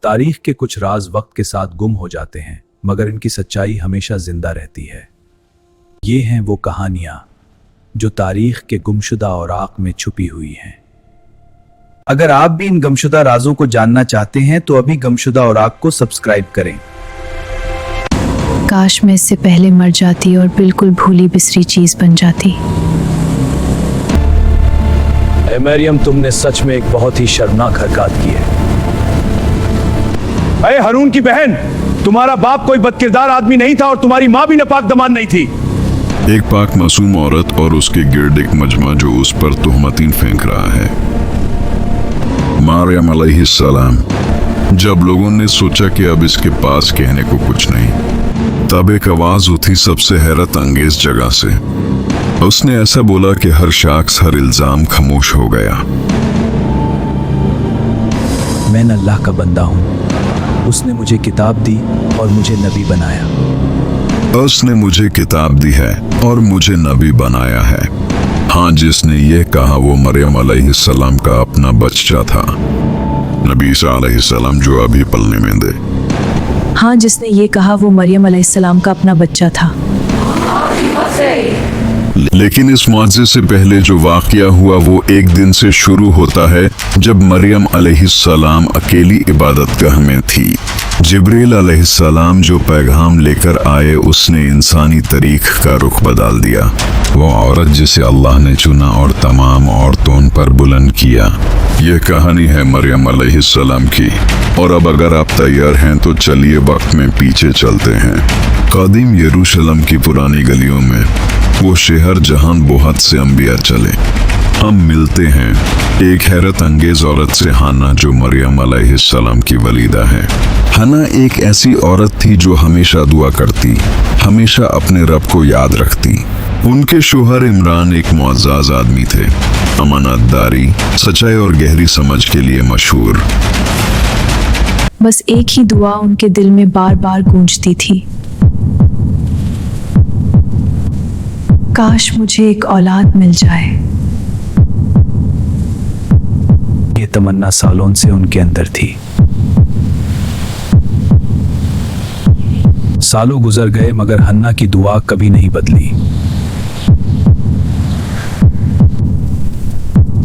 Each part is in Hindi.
तारीख के कुछ राज वक्त के साथ गुम हो जाते हैं, मगर इनकी सच्चाई हमेशा जिंदा रहती है। ये हैं वो कहानियां जो तारीख के गुमशुदा औराक में छुपी हुई हैं। अगर आप भी इन गुमशुदा राजों को जानना चाहते हैं तो अभी गुमशुदा औराक को सब्सक्राइब करें। काश मैं इससे पहले मर जाती और बिल्कुल भूली बिसरी चीज बन जाती। ए मरियम, तुमने सच में एक बहुत ही शर्मनाक हरकत की है। अरे हारून की बहन, तुम्हारा बाप कोई बदकिरदार आदमी नहीं था और तुम्हारी माँ भी नापाक दमान नहीं थी। एक पाक मासूम औरत और उसके गिर्द एक मजमा जो उस पर तुहमतीन फेंक रहा है। मरियम अलैहिस्सलाम। जब लोगों ने सोचा कि अब इसके पास कहने को कुछ नहीं, तब एक आवाज उठी सबसे हैरत अंगेज जगह से। उसने ऐसा बोला कि हर शख्स, हर इल्जाम खामोश हो गया। मैं अल्लाह का बंदा हूँ। उसने मुझे किताब दी और मुझे नबी बनाया। उसने मुझे किताब दी है और मुझे नबी बनाया है। हाँ, जिसने ये कहा वो मरियम अलैहिस्सलाम का अपना बच्चा था, नबी ईसा अलैहिस्सलाम जो अभी पलने में दे। हाँ, जिसने ये कहा वो मरियम अलैहिस्सलाम का अपना बच्चा था। लेकिन इस मुआज़े से पहले जो वाक़या हुआ वो एक दिन से शुरू होता है जब मरियम अलैहिस्सलाम अकेली इबादतगाह में थी। जिब्रील अलैहिस्सलाम जो पैगाम लेकर आए उसने इंसानी तारीख का रुख बदल दिया। वो औरत जिसे अल्लाह ने चुना और तमाम औरतों पर बुलंद किया। ये कहानी है मरियम अलैहिस्सलाम की। और अब अगर आप तैयार हैं तो चलिए वक्त में पीछे चलते हैं। कदीम यरूशलेम की पुरानी गलियों में वो शहर जहां बहुत से अंबिया चले। हम मिलते हैं एक हैरत अंगेज औरत से, हाना, जो मरियम अलैहिस्सलाम की वलीदा है। हाना एक ऐसी औरत थी जो हमेशा दुआ करती, हमेशा अपने रब को याद रखती। उनके शोहर इमरान एक मुअज़्ज़ज़ आदमी थे, अमानतदारी, सच्चाई और गहरी समझ के लिए मशहूर। बस एक ही दुआ उनके दिल में बार बार गूंजती थी, काश मुझे एक औलाद मिल जाए। ये तमन्ना सालों से उनके अंदर थी। सालों गुजर गए मगर हन्ना की दुआ कभी नहीं बदली।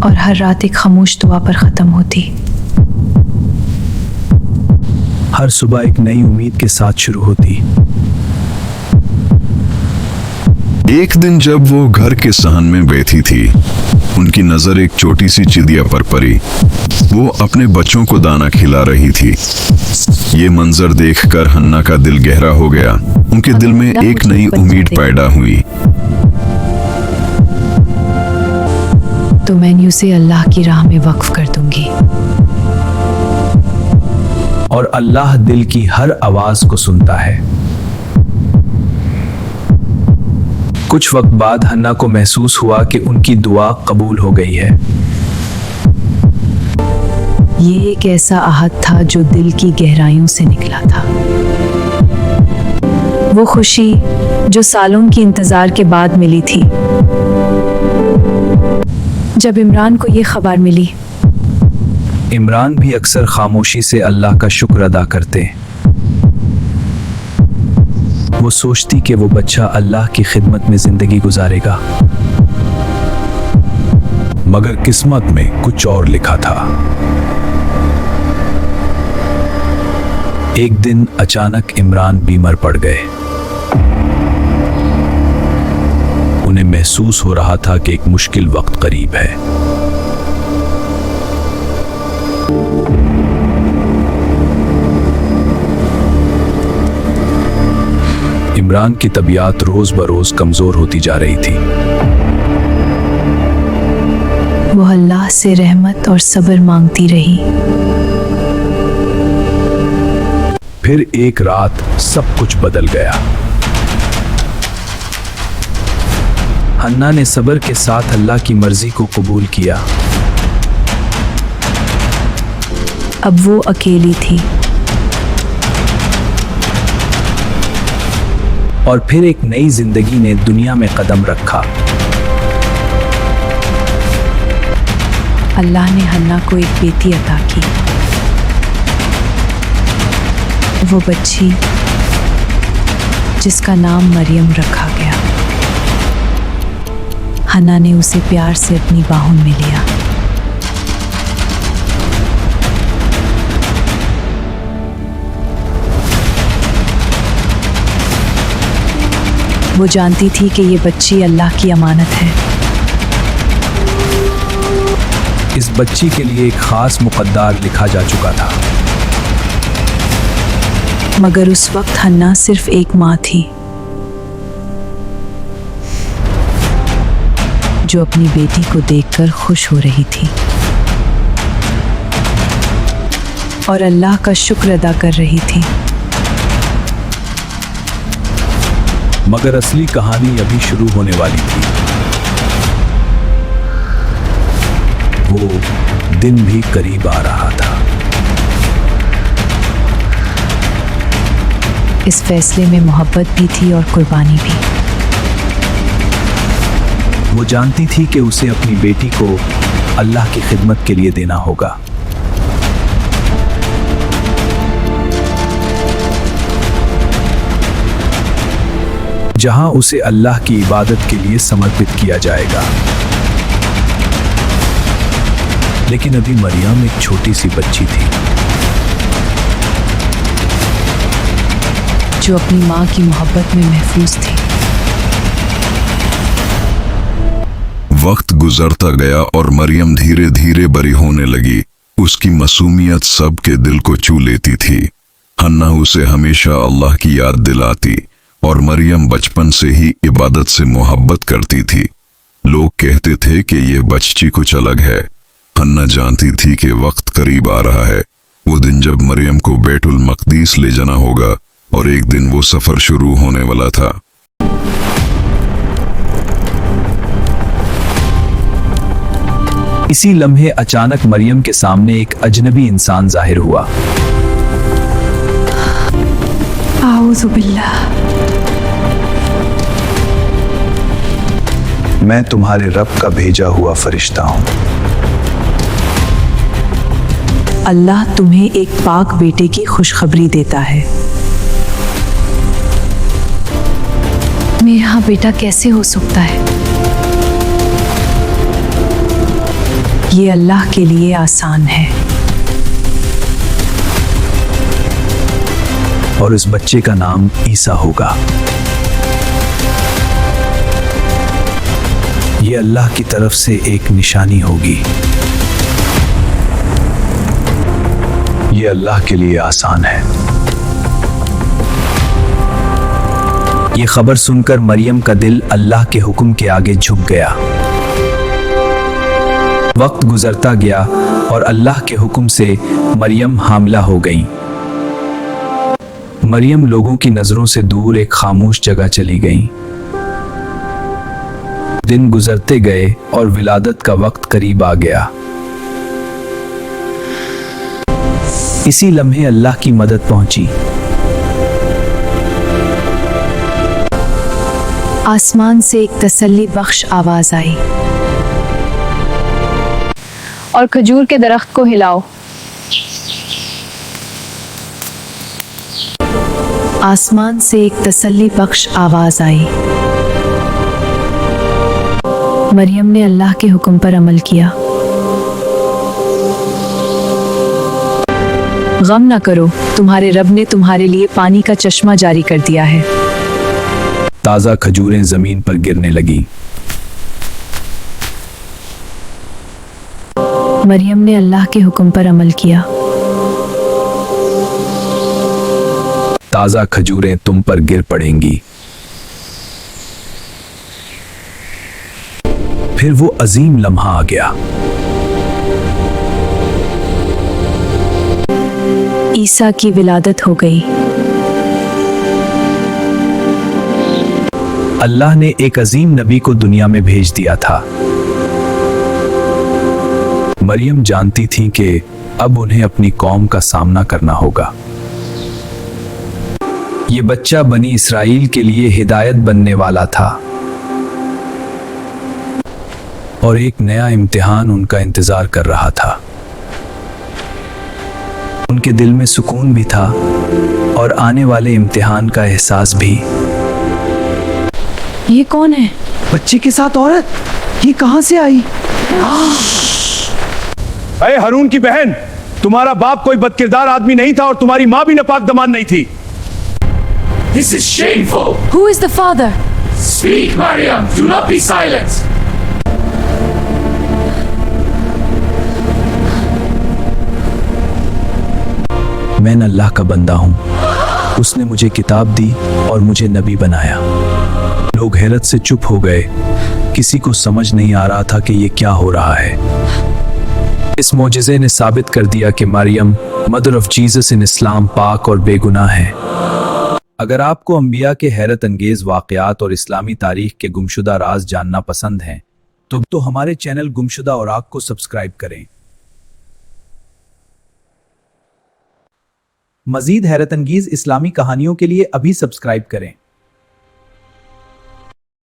और हर रात एक खामोश दुआ पर खत्म होती। हर सुबह एक नई उम्मीद के साथ शुरू होती। एक दिन जब वो घर के सहन में बैठी थी, उनकी नजर एक छोटी सी चिड़िया पर पड़ी। वो अपने बच्चों को दाना खिला रही थी। ये मंजर देखकर हन्ना का दिल गहरा हो गया। उनके दिल में एक नई उम्मीद पैदा हुई। तो मैं उसे अल्लाह की राह में वक्फ कर दूंगी। और अल्लाह दिल की हर आवाज को सुनता है। कुछ वक्त बाद हन्ना को महसूस हुआ कि उनकी दुआ कबूल हो गई है। ये एक ऐसा आहद था जो दिल की गहराइयों से निकला था। वो खुशी जो सालों की इंतजार के बाद मिली थी। जब इमरान को ये खबर मिली, इमरान भी अक्सर खामोशी से अल्लाह का शुक्र अदा करते। वो सोचती कि वो बच्चा अल्लाह की खिदमत में जिंदगी गुजारेगा, मगर किस्मत में कुछ और लिखा था। एक दिन अचानक इमरान बीमार पड़ गए। उन्हें महसूस हो रहा था कि एक मुश्किल वक्त करीब है। इमरान की तबीयत रोज बरोज कमजोर होती जा रही थी। वो अल्लाह से रहमत और सब्र मांगती रही। फिर एक रात सब कुछ बदल गया। हन्ना ने सब्र के साथ अल्लाह की मर्जी को कबूल किया। अब वो अकेली थी। और फिर एक नई जिंदगी ने दुनिया में कदम रखा। अल्लाह ने हन्ना को एक बेटी अता की। वो बच्ची जिसका नाम मरियम रखा गया। हन्ना ने उसे प्यार से अपनी बाहों में लिया। वो जानती थी कि ये बच्ची अल्लाह की अमानत है। इस बच्ची के लिए एक खास मुकद्दर लिखा जा चुका था। मगर उस वक्त हन्ना सिर्फ एक माँ थी जो अपनी बेटी को देखकर खुश हो रही थी और अल्लाह का शुक्र अदा कर रही थी। मगर असली कहानी अभी शुरू होने वाली थी। वो दिन भी करीब आ रहा था। इस फैसले में मोहब्बत भी थी और कुर्बानी भी। वो जानती थी कि उसे अपनी बेटी को अल्लाह की खिदमत के लिए देना होगा। जहां उसे अल्लाह की इबादत के लिए समर्पित किया जाएगा। लेकिन अभी मरियम एक छोटी सी बच्ची थी जो अपनी माँ की मोहब्बत में महफूज थी। वक्त गुजरता गया और मरियम धीरे धीरे बड़ी होने लगी। उसकी मासूमियत सबके दिल को छू लेती थी। हन्ना उसे हमेशा अल्लाह की याद दिलाती और मरियम बचपन से ही इबादत से मोहब्बत करती थी। लोग कहते थे कि यह बच्ची कुछ अलग है। हन्ना जानती थी कि वक्त करीब आ रहा है। वो दिन जब मरियम को बैतुल मक़दीस ले जाना होगा और एक दिन वो सफर शुरू होने वाला था। इसी लम्हे अचानक मरियम के सामने एक अजनबी इंसान जाहिर हुआ। आऊज़ु बिल्लाह। मैं तुम्हारे रब का भेजा हुआ फरिश्ता हूं। अल्लाह तुम्हें एक पाक बेटे की खुशखबरी देता है। मेरा बेटा कैसे हो सकता है? ये अल्लाह के लिए आसान है। और इस बच्चे का नाम ईसा होगा। ये अल्लाह की तरफ से एक निशानी होगी। ये अल्लाह के लिए आसान है। ये खबर सुनकर मरियम का दिल अल्लाह के हुक्म के आगे झुक गया। वक्त गुजरता गया और अल्लाह के हुक्म से मरियम हामिला हो गई। मरियम लोगों की नजरों से दूर एक खामोश जगह चली गई। दिन गुजरते गए और विलादत का वक्त करीब आ गया। इसी लम्हे अल्लाह की मदद पहुंची। आसमान से एक तसल्ली बख्श आवाज आई। और खजूर के दरख्त को हिलाओ। आसमान से एक तसल्ली बख्श आवाज आई। मरियम ने अल्लाह के हुक्म पर अमल किया। गम न करो, तुम्हारे रब ने तुम्हारे लिए पानी का चश्मा जारी कर दिया है। ताजा खजूरें जमीन पर गिरने लगी। मरियम ने अल्लाह के हुक्म पर अमल किया। ताजा खजूरें तुम पर गिर पड़ेंगी। फिर वो अजीम लम्हा आ गया। ईसा की विलादत हो गई। अल्लाह ने एक अजीम नबी को दुनिया में भेज दिया था। मरियम जानती थी कि अब उन्हें अपनी कौम का सामना करना होगा। ये बच्चा बनी इसराइल के लिए हिदायत बनने वाला था और एक नया इम्तिहान उनका इंतजार कर रहा था। उनके दिल में सुकून भी था और आने वाले इम्तिहान का एहसास भी। ये कौन है? बच्चे के साथ औरत, ये कहां से आई? अरे हारून की बहन, तुम्हारा बाप कोई बदकिरदार आदमी नहीं था और तुम्हारी माँ भी नापाक दमान नहीं थी। This is shameful. Who is the father? Speak, Maryam. Do not be silent. मैं अल्लाह का बंदा हूँ। उसने मुझे किताब दी और मुझे नबी बनाया। लोग हैरत से चुप हो गए। किसी को समझ नहीं आ रहा था कि ये क्या हो रहा है। इस मोजिज़े ने साबित कर दिया कि Maryam mother of Jesus in Islam पाक और बेगुनाह है। अगर आपको अंबिया के हैरत अंगेज वाक़यात और इस्लामी तारीख के गुमशुदा राज जानना पसंद हैं तो हमारे चैनल गुमशुदा औराक को सब्सक्राइब करें। मज़ीद हैरत अंगेज इस्लामी कहानियों के लिए अभी सब्सक्राइब करें।